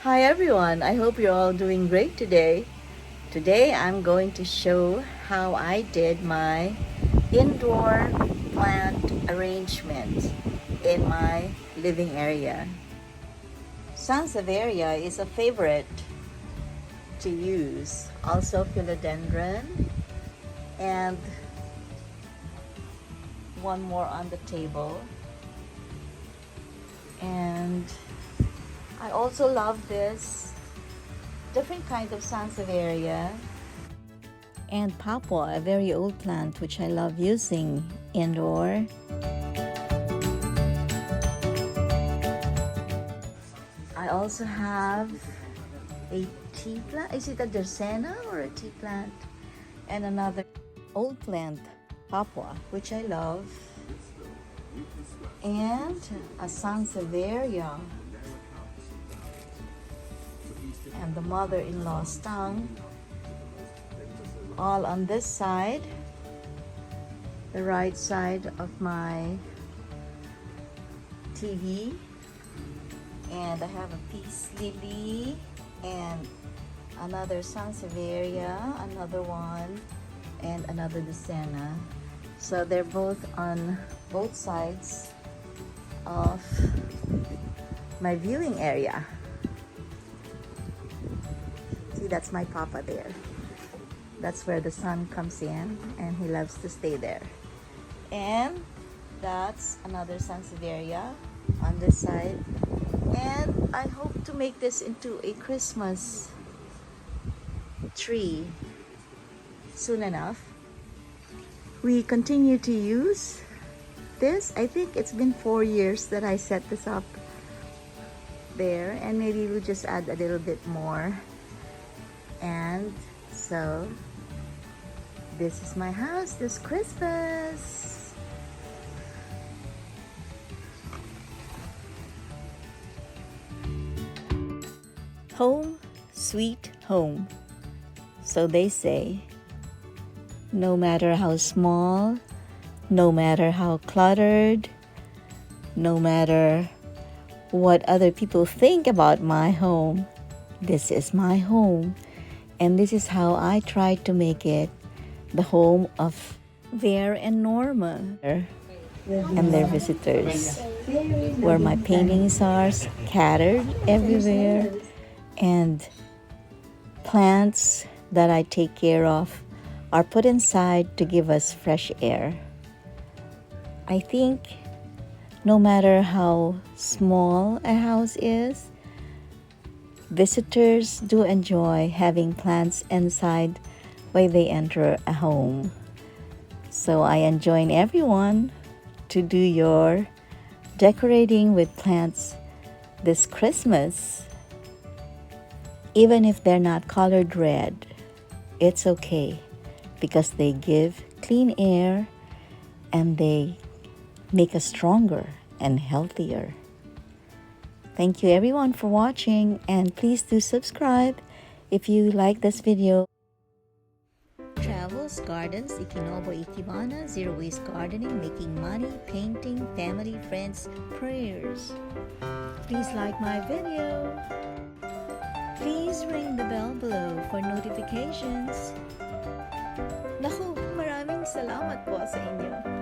Hi everyone, I hope you're all doing great today. Today I'm going to show how I did my indoor plant arrangement in my living area. Sansevieria is a favorite to use. Also Philodendron and one more on the table. And I also love this different kind of Sansevieria and Papua, a very old plant which I love using indoor. I also have a tea plant. Is it a Dracaena or a tea plant? And another old plant, Papua, which I love. And a Sansevieria. And the mother-in-law's tongue, all on this side, the right side of my TV. And I have a peace lily and another Sansevieria, another one, and another Dracaena. So they're both on both sides of my viewing area. See, that's my papa there. That's where the sun comes in and he loves to stay there. And that's another Sansevieria on this side. And I hope to make this into a Christmas tree soon enough. We continue to use this. I think it's been 4 years that I set this up there, and maybe we'll just add a little bit more. And so this is my house this Christmas. Home, sweet home. So they say. No matter how small, no matter how cluttered, no matter what other people think about my home, this is my home. And this is how I try to make it the home of Ver and Norma and their visitors, where my paintings are scattered everywhere and plants that I take care of are put inside to give us fresh air. I think no matter how small a house is, visitors do enjoy having plants inside when they enter a home. So I enjoin everyone to do your decorating with plants this Christmas. Even if they're not colored red, it's okay because they give clean air and they make us stronger and healthier. Thank you everyone for watching, and please do subscribe if you like this video. Travels, gardens, Ikinobo Ikebana, zero waste gardening, making money, painting, family, friends, prayers. Please like my video. Please ring the bell below for notifications. Naku, maraming salamat po sa inyo.